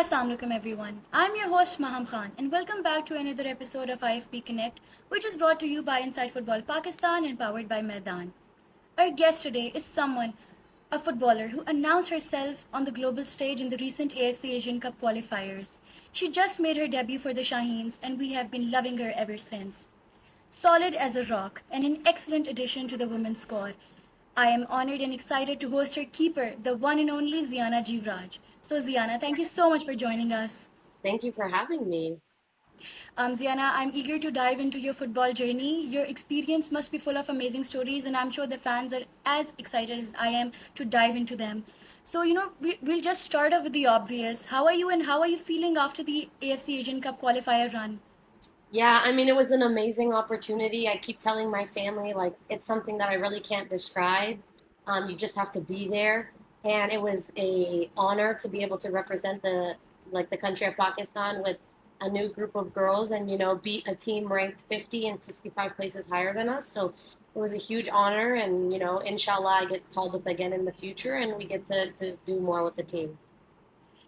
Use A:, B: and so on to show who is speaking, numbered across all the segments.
A: Assalamu alaikum everyone. I'm your host Maham Khan and welcome back to another episode of IFP Connect, which is brought to you by Inside Football Pakistan and powered by Maidan. Our guest today is someone, a footballer who announced herself on the global stage in the recent AFC Asian Cup qualifiers. She just made her debut for the Shaheens and we have been loving her ever since. Solid as a rock and an excellent addition to the women's squad. I am honored and excited to host her keeper, the one and only Zeeyana Jivraj. So, Zeeyana, thank you so much for joining us.
B: Thank you for having me.
A: Zeeyana, I'm eager to dive into your football journey. Your experience must be full of amazing stories, and I'm sure the fans are as excited as I am to dive into them. So, we'll just start off with the obvious. How are you and how are you feeling after the AFC Asian Cup qualifier run?
B: Yeah, I mean, it was an amazing opportunity. I keep telling my family, like, it's something that I really can't describe. You just have to be there. And it was a honor to be able to represent the country of Pakistan with a new group of girls and, beat a team ranked 50 and 65 places higher than us. So it was a huge honor. And, inshallah, I get called up again in the future and we get to do more with the team.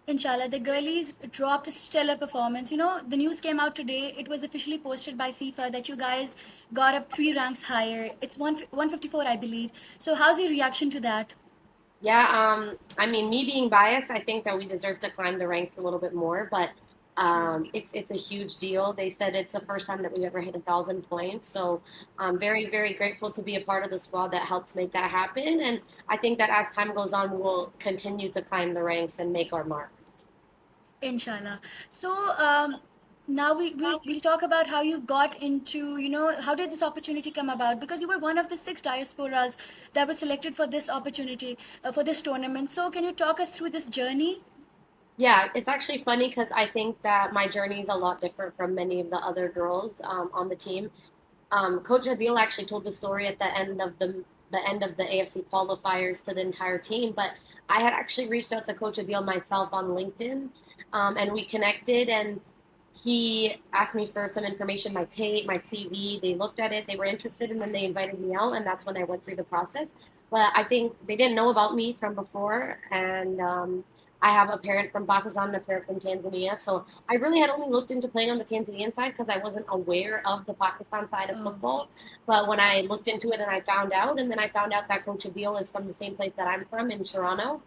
A: Inshallah, the girlies dropped a stellar performance. The news came out today. It was officially posted by FIFA that you guys got up three ranks higher. It's 154, I believe. So, how's your reaction to that?
B: Yeah, I mean, me being biased, I think that we deserve to climb the ranks a little bit more, but
A: True.
B: it's a huge deal. They said it's the first time that we've ever hit 1,000 points, so I'm very, very grateful to be a part of the squad that helped make that happen. And I think that as time goes on, we'll continue to climb the ranks and make our mark.
A: Inshallah. So, now we'll talk about how you got into, how did this opportunity come about? Because you were one of the six diasporas that were selected for this opportunity, for this tournament. So, can you talk us through this journey?
B: Yeah, it's actually funny because I think that my journey is a lot different from many of the other girls on the team. Coach Adil actually told the story at the end of the AFC qualifiers to the entire team. But I had actually reached out to Coach Adil myself on LinkedIn, and we connected. And he asked me for some information, my tape, my CV. They looked at it, they were interested, and then they invited me out, and that's when I went through the process. But I think they didn't know about me from before, and I have a parent from Pakistan and a parent from Tanzania, so I really had only looked into playing on the Tanzanian side because I wasn't aware of the Pakistan side of
A: Oh.
B: football. But when I looked into it and I found out, and then I found out that Coach Adil is from the same place that I'm from in Toronto,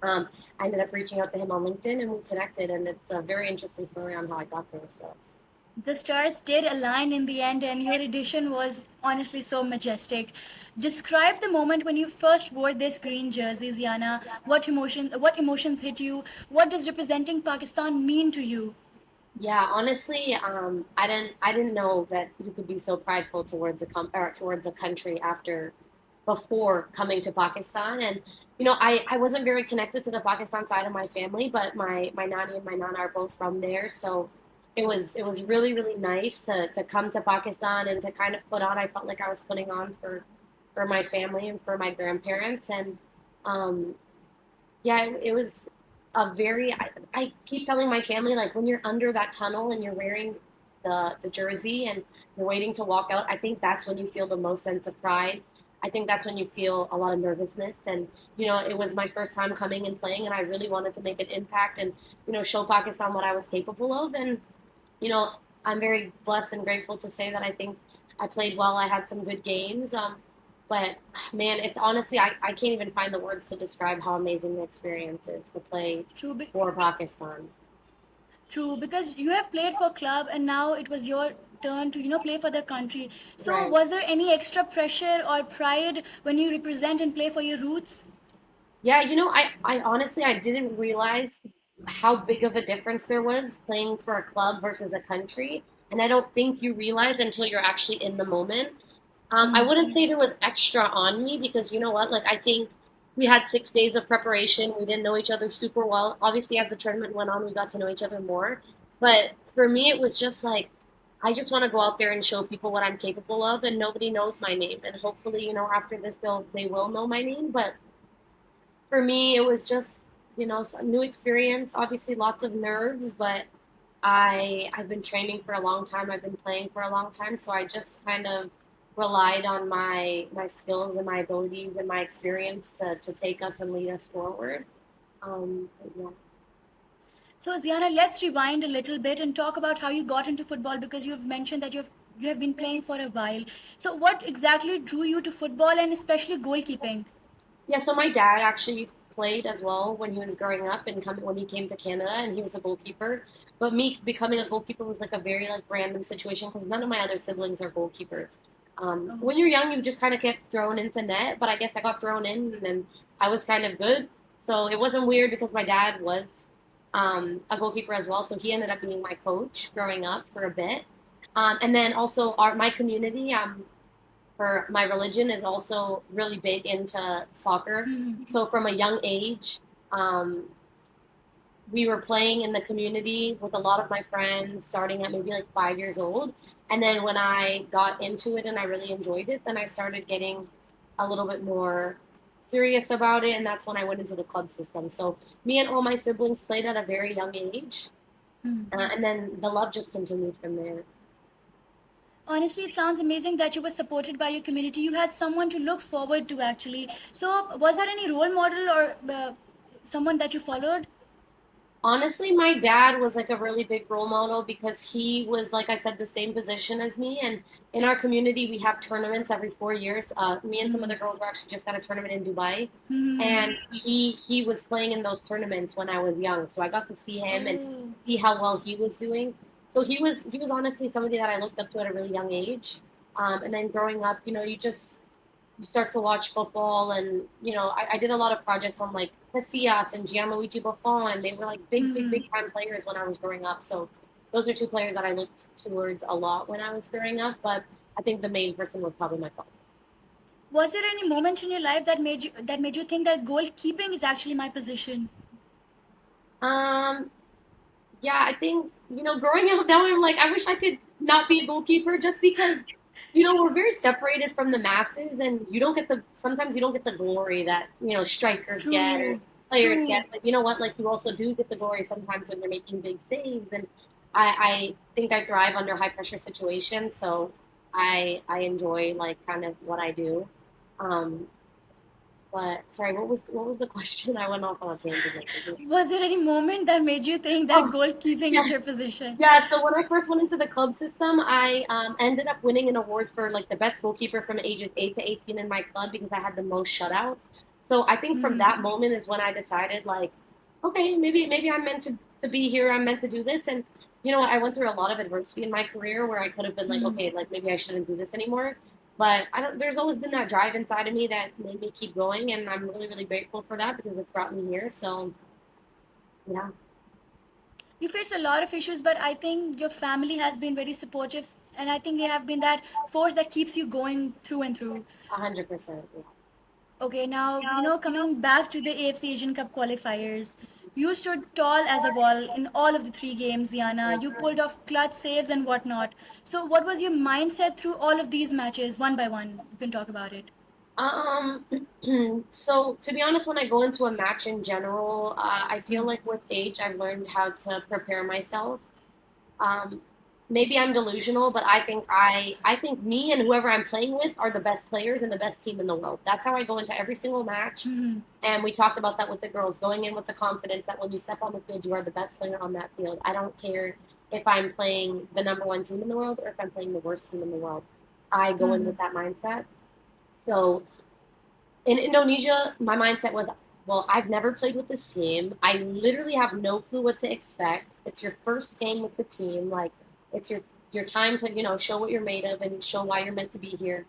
B: I ended up reaching out to him on LinkedIn and we connected. And it's a very interesting story on how I got there. So.
A: The stars did align in the end, and your edition was honestly so majestic. Describe the moment when you first wore this green jersey, Ziana. What emotions hit you? What does representing Pakistan mean to you?
B: Yeah, honestly, I didn't know that you could be so prideful towards or towards a country before coming to Pakistan. And I wasn't very connected to the Pakistan side of my family, but my nanny and my nana are both from there, so it was really really nice to come to Pakistan and to kind of put on. I felt like I was putting on for my family and for my grandparents, and um, yeah, it was a very. I keep telling my family, like, when you're under that tunnel and you're wearing the jersey and you're waiting to walk out, I think that's when you feel the most sense of pride. I think that's when you feel a lot of nervousness. And it was my first time coming and playing, and I really wanted to make an impact and show Pakistan what I was capable of. And you know I'm very blessed and grateful to say that I think I played well. I had some good games. But man, it's honestly, I can't even find the words to describe how amazing the experience is to play
A: True,
B: for Pakistan.
A: true, because you have played for club, and now it was your turn to play for the country. So,
B: Right.
A: was there any extra pressure or pride when you represent and play for your roots?
B: Yeah, I honestly I didn't realize how big of a difference there was playing for a club versus a country. And I don't think you realize until you're actually in the moment. I wouldn't say there was extra on me because you know what? Like, I think we had 6 days of preparation. We didn't know each other super well. Obviously, as the tournament went on, we got to know each other more. But for me, it was just like, I just want to go out there and show people what I'm capable of, and nobody knows my name. And hopefully, after this, they will know my name. But for me, it was just a new experience. Obviously, lots of nerves, but I've been training for a long time. I've been playing for a long time, so I just kind of relied on my skills and my abilities and my experience to take us and lead us forward. Yeah.
A: So, Ziana, let's rewind a little bit and talk about how you got into football because you've mentioned that you have been playing for a while. So, what exactly drew you to football and especially goalkeeping?
B: Yeah, so my dad actually played as well when he was growing up and when he came to Canada, and he was a goalkeeper. But me becoming a goalkeeper was like a very like random situation because none of my other siblings are goalkeepers.
A: Oh.
B: When you're young, you just kind of get thrown into net, but I guess I got thrown in, and then I was kind of good, so it wasn't weird because my dad was a goalkeeper as well, so he ended up being my coach growing up for a bit. And then also my community. For my religion is also really big into soccer.
A: Mhm.
B: So from a young age, um, we were playing in the community with a lot of my friends, starting at maybe like 5 years old. And then when I got into it and I really enjoyed it, then I started getting a little bit more serious about it, and that's when I went into the club system. So me and all my siblings played at a very young age,
A: Mhm.
B: and then the love just continued from there.
A: Honestly, it sounds amazing that you were supported by your community. You had someone to look forward to, actually. So, was there any role model or someone that you followed?
B: Honestly, my dad was like a really big role model because he was, like I said, the same position as me. And in our community, we have tournaments every 4 years. Me and some
A: Mm-hmm.
B: other girls were actually just at a tournament in Dubai,
A: Mm-hmm.
B: and he was playing in those tournaments when I was young. So I got to see him and
A: Oh.
B: see how well he was doing. So he was honestly somebody that I looked up to at a really young age. And then growing up, you start to watch football, and I did a lot of projects on like Casillas and Gianluigi Buffon, and they were like
A: Mm-hmm.
B: big time players when I was growing up. So those are two players that I looked towards a lot when I was growing up. But I think the main person was probably my father.
A: Was there any moment in your life that made you think that goalkeeping is actually my position?
B: Um, yeah, I think growing up now, I'm like I wish I could not be a goalkeeper just because we're very separated from the masses, and you don't get the sometimes you don't get the glory that strikers get or
A: True.
B: players
A: True.
B: get. But you know what? Like you also do get the glory sometimes when you're making big saves, and I think I thrive under high pressure situations, so I enjoy like kind of what I do. Um, but sorry, what was the question? I went off on a tangent.
A: Was there any moment that made you think that
B: Oh,
A: goalkeeping
B: yeah.
A: is your position?
B: Yeah, so when I first went into the club system, I ended up winning an award for like the best goalkeeper from ages 8 to 18 in my club because I had the most shutouts. So I think from
A: Hmm.
B: that moment is when I decided like, okay, maybe I'm meant to be here. I'm meant to do this. And I went through a lot of adversity in my career where I could have been like,
A: Hmm.
B: okay, like maybe I shouldn't do this anymore. But I don't. There's always been that drive inside of me that made me keep going, and I'm really really grateful for that because it's brought me here. So yeah.
A: You face a lot of issues, but I think your family has been very supportive, and I think they have been that force that keeps you going through and through.
B: 100%. Yeah.
A: Okay, now, coming back to the AFC Asian Cup qualifiers, you stood tall as a wall in all of the three games, Diana. You pulled off clutch saves and whatnot. So, what was your mindset through all of these matches, one by one? You can talk about it.
B: Um, so to be honest, when I go into a match in general, I feel
A: Mm.
B: like with age, I've learned how to prepare myself. Um, Maybe I'm delusional, but I think me and whoever I'm playing with are the best players and the best team in the world. That's how I go into every single match.
A: Mhm.
B: And we talked about that with the girls, going in with the confidence that when you step on the field, you are the best player on that field. I don't care if I'm playing the number one team in the world or if I'm playing the worst team in the world. I go in
A: Mhm.
B: with that mindset. So in Indonesia, my mindset was, well, I've never played with this team. I literally have no clue what to expect. It's your first game with the team. Like, it's your time to, show what you're made of and show why you're meant to be here.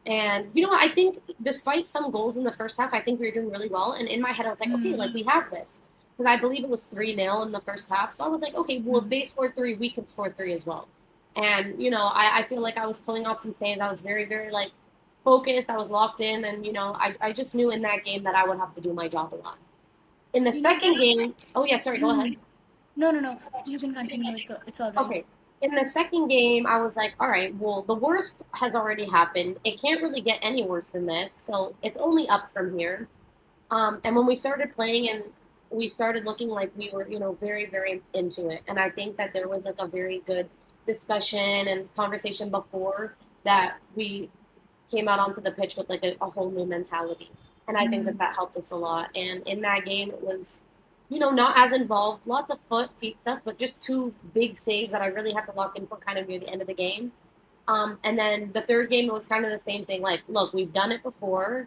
B: And, I think despite some goals in the first half, I think we were doing really well. And in my head, I was like, okay,
A: Mhm.
B: like, we have this. Because I believe it was 3-0 in the first half. So I was like, okay, well, if
A: Mhm.
B: they scored three, we can score three as well. And, I feel like I was pulling off some saves. I was very, very, like, focused. I was locked in. And, I just knew in that game that I would have to do my job a lot. In the second
A: This.
B: game, oh, yeah, sorry, go ahead.
A: No, no, no. You can continue. It's all right.
B: Okay. In the second game, I was like, all right, well, the worst has already happened. It can't really get any worse than this. So it's only up from here. And when we started playing and we started looking like we were, very, very into it. And I think that there was like a very good discussion and conversation before that we came out onto the pitch with like a whole new mentality. And I think that
A: Mhm.
B: that helped us a lot. And in that game, it was not as involved. Lots of feet stuff, but just two big saves that I really have to lock in for kind of near the end of the game. And then the third game, it was kind of the same thing. Like, look, we've done it before.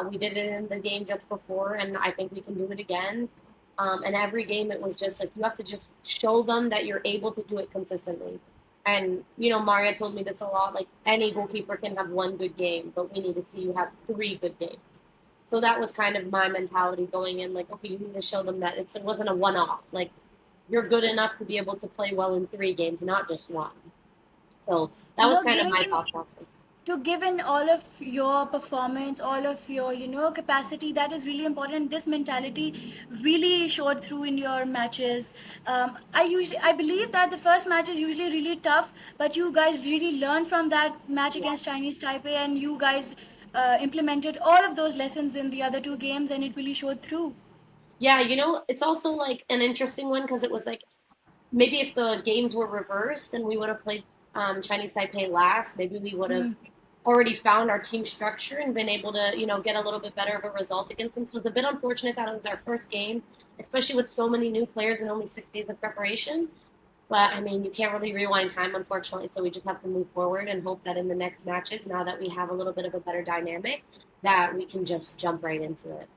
B: We did it in the game just before, and I think we can do it again. And every game, it was just like you have to just show them that you're able to do it consistently. And Maria told me this a lot. Like, any goalkeeper can have one good game, but we need to see you have three good games. So that was kind of my mentality going in. Like, okay, you need to show them that it wasn't a one-off. Like, you're good enough to be able to play well in three games, not just one. So that
A: You
B: was
A: know,
B: kind of
A: giving
B: my
A: in
B: thought process.
A: to give in all of your performance, all of your capacity, that is really important. This mentality really showed through in your matches. I believe that the first match is usually really tough, but you guys really learned from that match
B: Yeah.
A: against Chinese Taipei, and you guys implemented all of those lessons in the other two games, and it really showed through.
B: Yeah, it's also like an interesting one because it was like maybe if the games were reversed and we would have played Chinese Taipei last, maybe we would have
A: Hmm.
B: already found our team structure and been able to, get a little bit better of a result against them. So it's a bit unfortunate that it was our first game, especially with so many new players and only 6 days of preparation. But I mean, you can't really rewind time, unfortunately. So we just have to move forward and hope that in the next matches, now that we have a little bit of a better dynamic, that we can just jump right into it.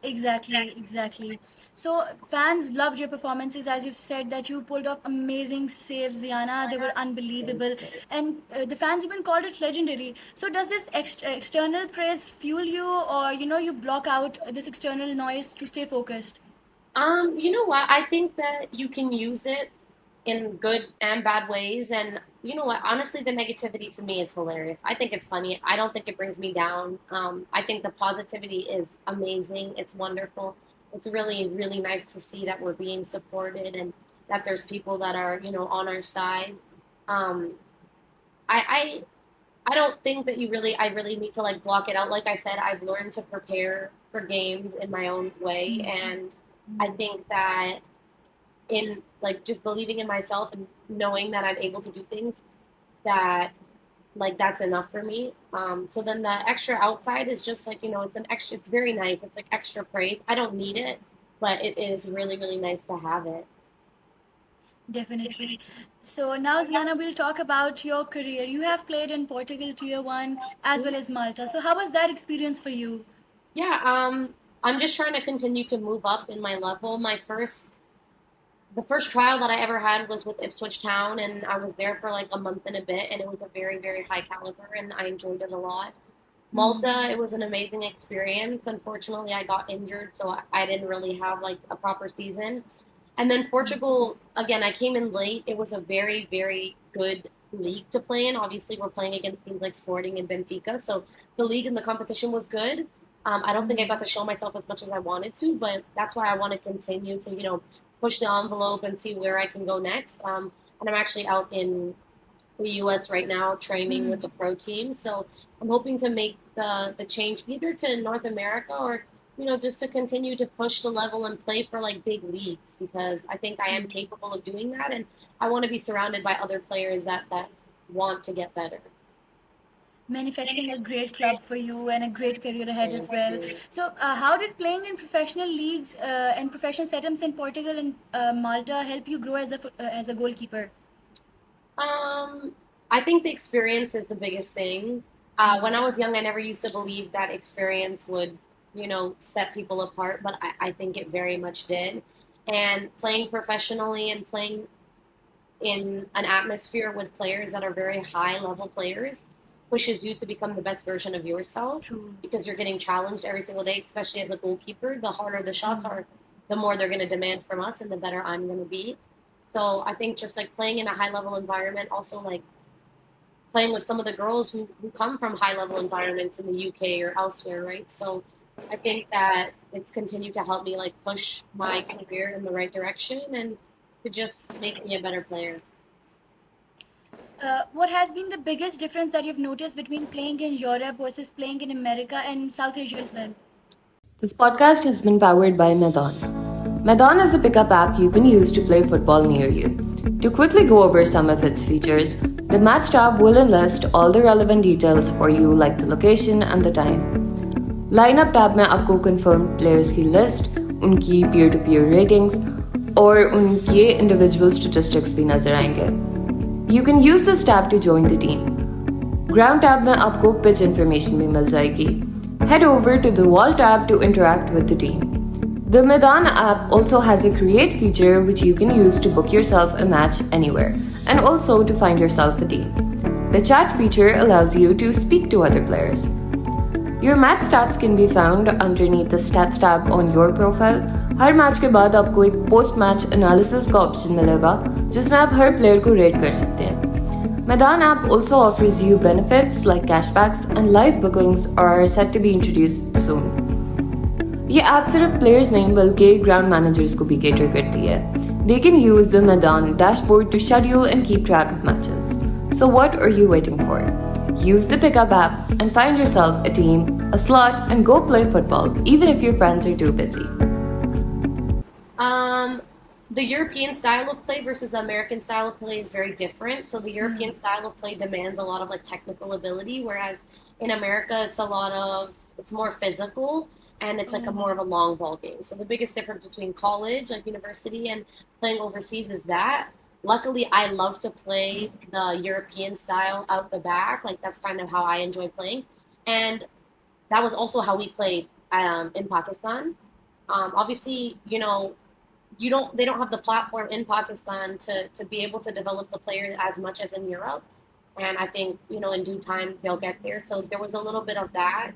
A: Exactly, exactly. So fans loved your performances, as you've said that you pulled off amazing saves, Ziana. They were
B: Thank
A: unbelievable,
B: you.
A: and the fans even called it legendary. So does this external praise fuel you, or you block out this external noise to stay focused?
B: You know what? I think that you can use it in good and bad ways. And you know what? Honestly, the negativity to me is hilarious. I think it's funny. I don't think it brings me down. I think the positivity is amazing. It's wonderful. It's really, really nice to see that we're being supported and that there's people that are, on our side. Um, I, I don't think that I really need to like block it out. Like I said, I've learned to prepare for games in my own way. And I think that in like just believing in myself and knowing that I'm able to do things that like that's enough for me. So then the extra outside is just like, it's an extra, it's very nice. It's like extra praise. I don't need it, but it is really, really nice to have it.
A: Definitely. So now, Ziana, we'll talk about your career. You have played in Portugal Tier 1 as well as Malta. So how was that experience for you?
B: Yeah, I'm just trying to continue to move up in my level. The first trial that I ever had was with Ipswich Town, and I was there for like a month and a bit, and it was a very, very high caliber, and I enjoyed it a lot. Malta, it was an amazing experience. Unfortunately, I got injured, so I didn't really have like a proper season. And then Portugal, again, I came in late. It was a very, very good league to play in. Obviously, we're playing against teams like Sporting and Benfica, so the league and the competition was good. I don't think I got to show myself as much as I wanted to, but that's why I want to continue to, push the envelope and see where I can go next. And I'm actually out in the U.S. right now training with the pro team, so I'm hoping to make the change either to North America or just to continue to push the level and play for like big leagues because I think I am capable of doing that, and I want to be surrounded by other players that want to get better.
A: Manifesting a great club for you and a great career ahead as
B: Thank
A: well.
B: you.
A: So, how did playing in professional leagues and professional setups in Portugal and Malta help you grow as a goalkeeper?
B: Um, I think the experience is the biggest thing. When I was young, I never used to believe that experience would, set people apart, but I think it very much did. And playing professionally and playing in an atmosphere with players that are very high level players pushes you to become the best version of yourself
A: True.
B: because you're getting challenged every single day, especially as a goalkeeper. The harder the shots are, the more they're going to demand from us and the better I'm going to be. So I think just like playing in a high level environment, also like playing with some of the girls who come from high level environments in the UK or elsewhere, right? So I think that it's continued to help me like push my career in the right direction and to just make me a better player.
A: What has been the biggest difference that you've noticed between playing in Europe versus playing in America and South Asia as well?
C: This podcast has been powered by Madon. Madon is a pickup app you can use to play football near you. To quickly go over some of its features, the Match tab will enlist all the relevant details for you like the location and the time. Lineup tab में आपको confirmed players की list उनकी peer to peer ratings और उनके individual statistics भी नजर आएंगे. You can use this tab to join the team. Ground tab में आपको pitch information भी मिल जाएगी. Head over to the wall tab to interact with the team. The Maidan app also has a create feature which you can use to book yourself a match anywhere and also to find yourself a team. The chat feature allows you to speak to other players. Your match stats can be found underneath the stats tab on your profile. Her match के बाद आपको एक post match analysis का option मिलेगा जिसमें आप हर player को rate कर सकते हैं. Maidan app also offers you benefits like cashbacks and live bookings are set to be introduced soon. ये ऐप सिर्फ प्लेयर्स नहीं बल्कि ग्राउंड मैनेजर्स को भी cater करती है. They can use the Maidan dashboard to schedule and keep track of matches. So what are you waiting for? Use the pickup app and find yourself a team, a slot, and go play football, even if your friends are too busy.
B: The European style of play versus the American style of play is very different. So the European style of play demands a lot of like technical ability, whereas in America it's more physical and it's like a more of a long ball game. So the biggest difference between college, like university, and playing overseas is that. Luckily, I love to play the European style out the back. Like that's kind of how I enjoy playing, and that was also how we played in Pakistan. Obviously, they don't have the platform in Pakistan to be able to develop the players as much as in Europe. And I think, in due time they'll get there. So there was a little bit of that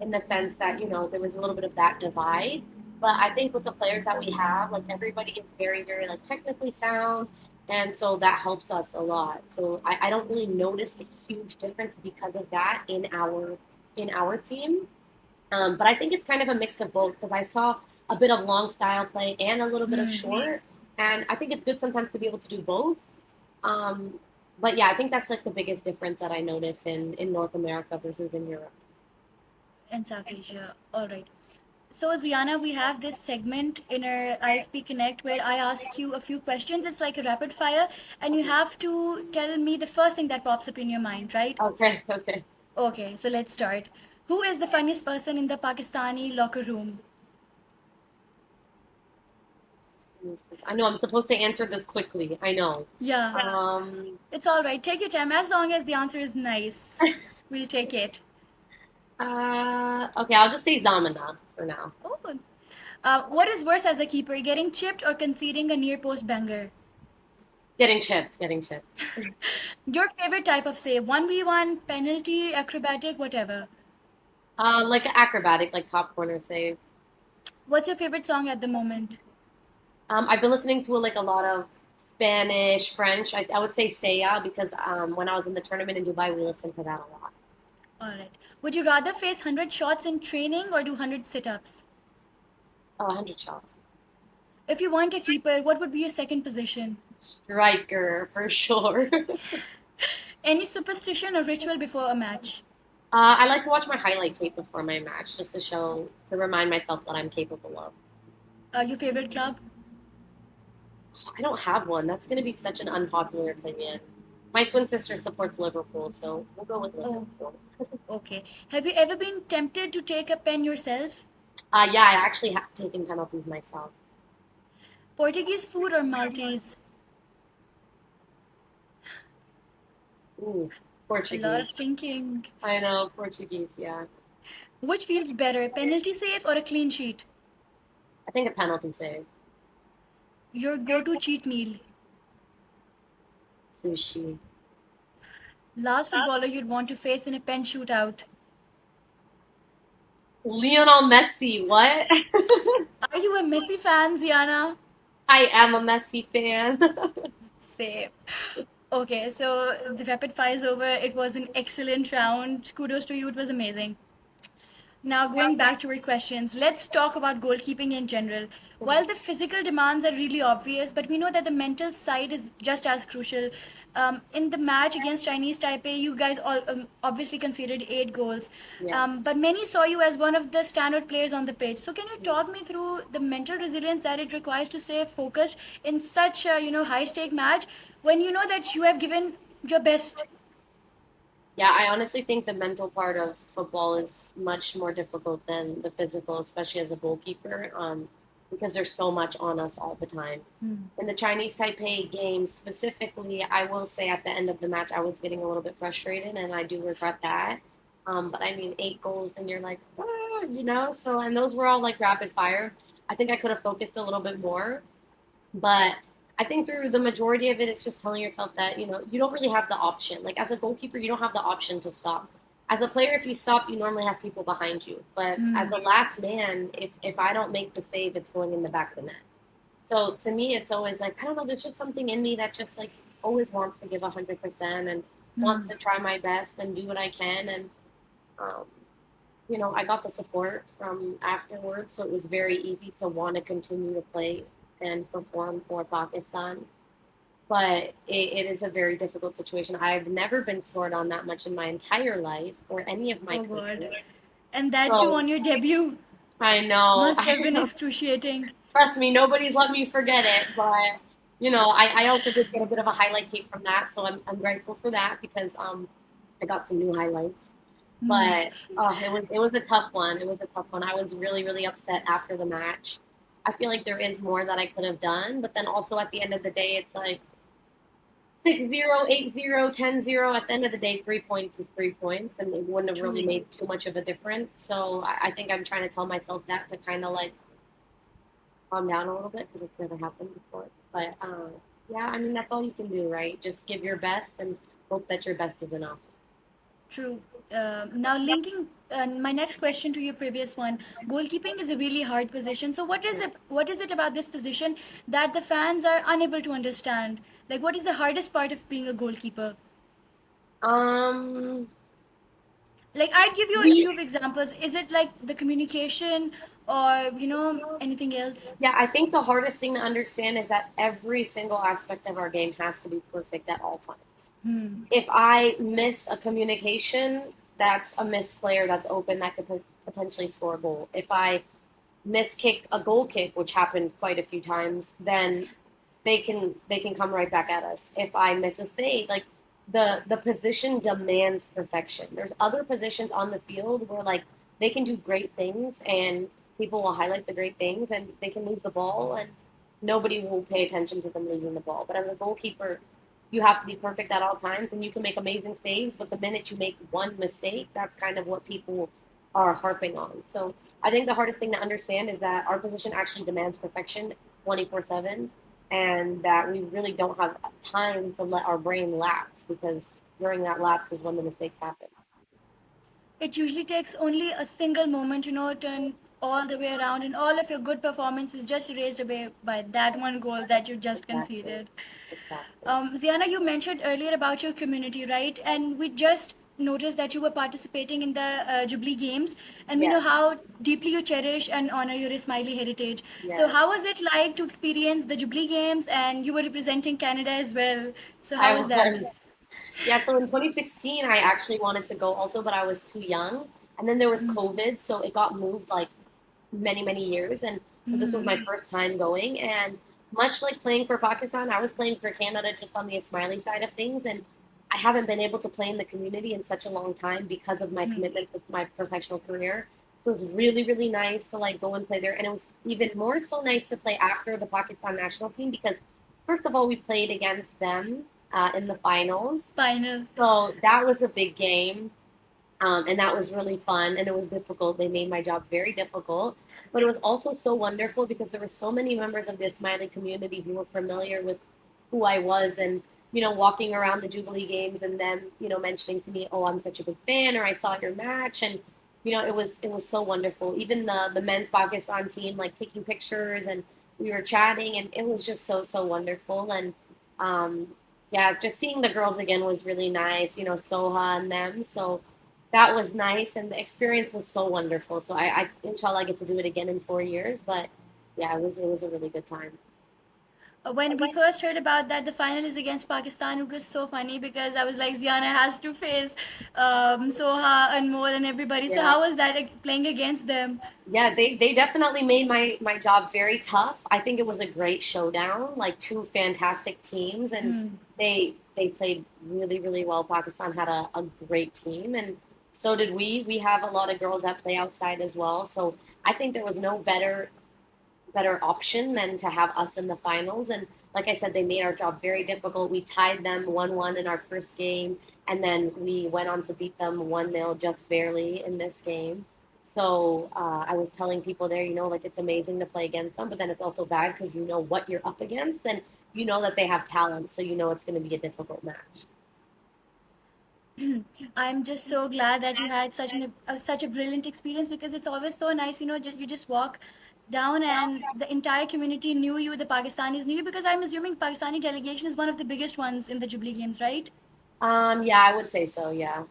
B: in the sense that, there was a little bit of that divide. But I think with the players that we have, like everybody is very, very like technically sound. And so that helps us a lot. So I don't really notice a huge difference because of that in our team. But I think it's kind of a mix of both because I saw a bit of long style play and a little bit of short. And I think it's good sometimes to be able to do both. But yeah, I think that's like the biggest difference that I notice in North America versus in Europe.
A: In South Asia. All right. So, Zeeyana, we have this segment in our IFP Connect where I ask you a few questions. It's like a rapid fire, and you have to tell me the first thing that pops up in your mind, right?
B: Okay.
A: Okay, so let's start. Who is the funniest person in the Pakistani locker room?
B: I know I'm supposed to answer this quickly. I know.
A: Yeah. It's all right. Take your time. As long as the answer is nice, we'll take it.
B: Okay, I'll just say Zamana for now.
A: Oh. What is worse as a keeper, getting chipped or conceding a near post banger?
B: Getting chipped.
A: Your favorite type of save? 1v1, penalty, acrobatic, whatever.
B: Like acrobatic, like top corner save.
A: What's your favorite song at the moment?
B: I've been listening to a lot of Spanish, French. I would say Seya because when I was in the tournament in Dubai, we listened to that a lot.
A: All right. Would you rather face 100 shots in training or do 100 sit-ups?
B: Oh, 100 shots.
A: If you weren't a keeper, what would be your second position?
B: Striker, for sure.
A: Any superstition or ritual before a match?
B: I like to watch my highlight tape before my match just to remind myself what I'm capable of.
A: Your favorite club?
B: I don't have one. That's going to be such an unpopular opinion. My twin sister supports Liverpool, so we'll go with Liverpool.
A: Okay. Have you ever been tempted to take a pen yourself?
B: Yeah, I actually have taken penalties myself.
A: Portuguese food or Maltese?
B: Ooh, Portuguese.
A: A lot of thinking.
B: I know, Portuguese, yeah.
A: Which feels better, penalty save or a clean sheet?
B: I think a penalty save.
A: Your go-to cheat meal?
B: Sushi.
A: Last footballer you'd want to face in a pen shootout?
B: Lionel Messi, what?
A: Are you a Messi fan, Zeeyana?
B: I am a Messi fan.
A: Same. Okay, so the rapid fire is over. It was an excellent round. Kudos to you. It was amazing. Now, going back to our questions, let's talk about goalkeeping in general. While the physical demands are really obvious, but we know that the mental side is just as crucial. In the match against Chinese Taipei, you guys all obviously conceded 8 goals.
B: Yeah.
A: But many saw you as one of the standout players on the pitch. So can you talk me through the mental resilience that it requires to stay focused in such a high-stake match when you know that you have given your best?
B: Yeah, I honestly think the mental part of football is much more difficult than the physical, especially as a goalkeeper. because there's so much on us all the time. In the Chinese Taipei game specifically, I will say at the end of the match, I was getting a little bit frustrated, and I do regret that. But I mean, 8 goals, and you're like, so, and those were all like rapid fire. I think I could have focused a little bit more, but I think through the majority of it, it's just telling yourself that, you don't really have the option. Like as a goalkeeper, you don't have the option to stop. As a player, if you stop, you normally have people behind you. But as a last man, if I don't make the save, it's going in the back of the net. So to me, it's always like, I don't know, there's just something in me that just like always wants to give 100% and wants to try my best and do what I can. And, I got the support from afterwards. So it was very easy to want to continue to play and perform for Pakistan. But it is a very difficult situation. I've never been scored on that much in my entire life or any of my
A: Oh God.
B: career.
A: And that too on your debut
B: I know.
A: must have been excruciating.
B: Trust me, nobody's let me forget it. But I also did get a bit of a highlight tape from that, so I'm grateful for that because I got some new highlights. But it was a tough one. It was a tough one. I was really, really upset after the match. I feel like there is more that I could have done, but then also at the end of the day, it's like 6-0, 8-0, 10-0. At the end of the day, 3 points is 3 points, and it wouldn't have really made too much of a difference. So I think I'm trying to tell myself that to kind of like calm down a little bit because it's never happened before. But yeah, I mean, that's all you can do, right? Just give your best and hope that your best is enough.
A: True. Now, linking my next question to your previous one, goalkeeping is a really hard position. So, what is it? What is it about this position that the fans are unable to understand? Like, what is the hardest part of being a goalkeeper? Like, I'd give you a few examples. Is it like the communication, or anything else?
B: Yeah, I think the hardest thing to understand is that every single aspect of our game has to be perfect at all times. If I miss a communication, that's a missed player that's open that could potentially score a goal. If I miss kick a goal kick, which happened quite a few times, then they can come right back at us. If I miss a save, like the position demands perfection. There's other positions on the field where like they can do great things and people will highlight the great things and they can lose the ball and nobody will pay attention to them losing the ball. But as a goalkeeper, you have to be perfect at all times and you can make amazing saves, but the minute you make one mistake, that's kind of what people are harping on. So I think the hardest thing to understand is that our position actually demands perfection 24/7 and that we really don't have time to let our brain lapse because during that lapse is when the mistakes happen.
A: It usually takes only a single moment, turn all the way around, and all of your good performance is just erased away by that one goal that you just conceded.
B: Exactly.
A: Zeeyana, you mentioned earlier about your community, right? And we just noticed that you were participating in the Jubilee Games, and we know
B: Yes.
A: how deeply you cherish and honor your Ismaili heritage. So,
B: Yes.
A: how was it like to experience the Jubilee Games, and you were representing Canada as well? So, how
B: I
A: was that?
B: was. Yeah, so in 2016, I actually wanted to go also, but I was too young. And then there was COVID, so it got moved like many, many years. And so this was my first time going. And much like playing for Pakistan, I was playing for Canada just on the Ismaili side of things. And I haven't been able to play in the community in such a long time because of my commitments with my professional career. So it's really, really nice to like go and play there. And it was even more so nice to play after the Pakistan national team because, first of all, we played against them in the finals.
A: Final.
B: So that was a big game. And that was really fun and it was difficult. They made my job very difficult, but it was also so wonderful because there were so many members of the Ismaili community who were familiar with who I was and, walking around the Jubilee games and them, mentioning to me, oh, I'm such a big fan or I saw your match. And, it was so wonderful. Even the men's Pakistan team, like taking pictures and we were chatting and it was just so, so wonderful. And, yeah, just seeing the girls again was really nice, Soha and them. So that was nice and the experience was so wonderful. So I inshallah get to do it again in 4 years. But yeah, it was a really good time.
A: When we first heard about that, the final is against Pakistan, it was so funny because I was like, Ziana has to face Soha and Mol and everybody. So
B: Yeah.
A: how was that playing against them?
B: Yeah, they definitely made my job very tough. I think it was a great showdown, like two fantastic teams, and they played really, really well. Pakistan had a great team, and so did we. We have a lot of girls that play outside as well. So I think there was no better better option than to have us in the finals. And like I said, they made our job very difficult. We tied them 1-1 in our first game, and then we went on to beat them 1-0 just barely in this game. So I was telling people there, like it's amazing to play against them, but then it's also bad because you know what you're up against and you know that they have talent. So you know it's going to be a difficult match.
A: I'm just so glad that you had such a brilliant experience, because it's always so nice, you just walk down and the entire community knew you, the Pakistanis knew you, because I'm assuming Pakistani delegation is one of the biggest ones in the Jubilee Games, right?
B: Yeah, I would say so. Yeah.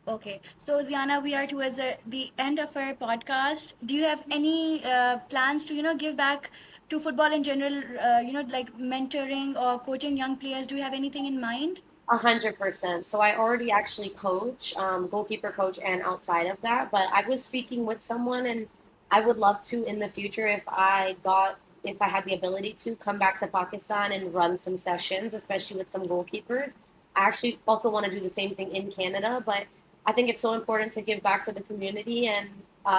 A: Okay, so Zeeyana, we are towards the end of our podcast. Do you have any plans to, give back to football in general, like mentoring or coaching young players? Do you have anything in mind?
B: 100%. So I already actually coach, goalkeeper coach, and outside of that. But I was speaking with someone, and I would love to in the future if I had the ability to come back to Pakistan and run some sessions, especially with some goalkeepers. I actually also want to do the same thing in Canada, but I think it's so important to give back to the community, and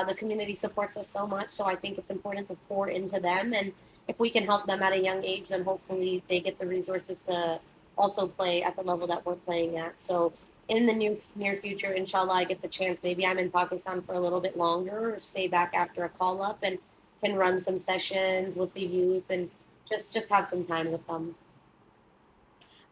B: the community supports us so much. So I think it's important to pour into them, and if we can help them at a young age, then hopefully they get the resources to also play at the level that we're playing at. So in the near future, inshallah, I get the chance. Maybe I'm in Pakistan for a little bit longer, or stay back after a call up and can run some sessions with the youth and just have some time with them.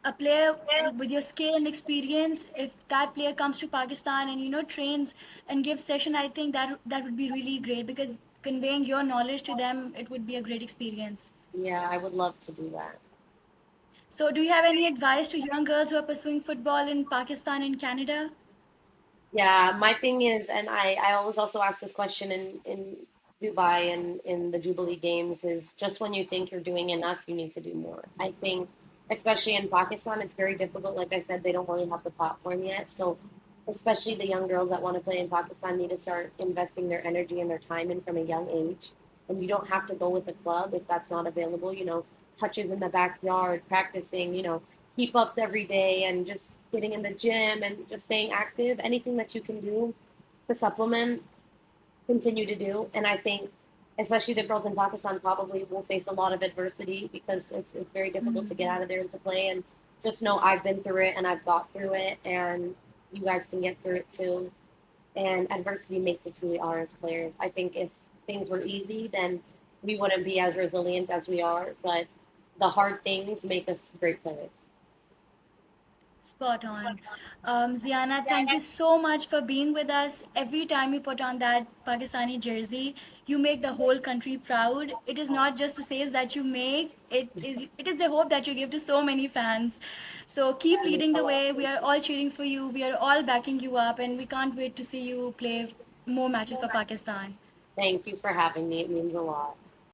A: A player with your skill and experience, if that player comes to Pakistan and trains and gives session, I think that would be really great, because conveying your knowledge to them, it would be a great experience.
B: Yeah, I would love to do that.
A: So do you have any advice to young girls who are pursuing football in Pakistan and Canada?
B: Yeah, my thing is, and I always also ask this question in Dubai and in the Jubilee Games, is just when you think you're doing enough, you need to do more. I think, especially in Pakistan, it's very difficult. Like I said, they don't really have the platform yet. So, especially the young girls that want to play in Pakistan need to start investing their energy and their time in from a young age. And you don't have to go with the club if that's not available. Touches in the backyard, practicing, keep ups every day, and just getting in the gym and just staying active. Anything that you can do to supplement, continue to do. And I think, especially the girls in Pakistan, probably will face a lot of adversity because it's very difficult to get out of there and to play. And just know I've been through it and I've got through it, and you guys can get through it too. And adversity makes us who we are as players. I think if things were easy, then we wouldn't be as resilient as we are. But the hard things make us great players.
A: Spot on. Zeeyana, thank you so much for being with us. Every time you put on that Pakistani jersey, you make the whole country proud. It is not just the saves that you make, it is the hope that you give to so many fans. So keep leading the way. We are all cheering for you. We are all backing you up, and we can't wait to see you play more matches for Pakistan.
B: Thank you for having me. It means a lot.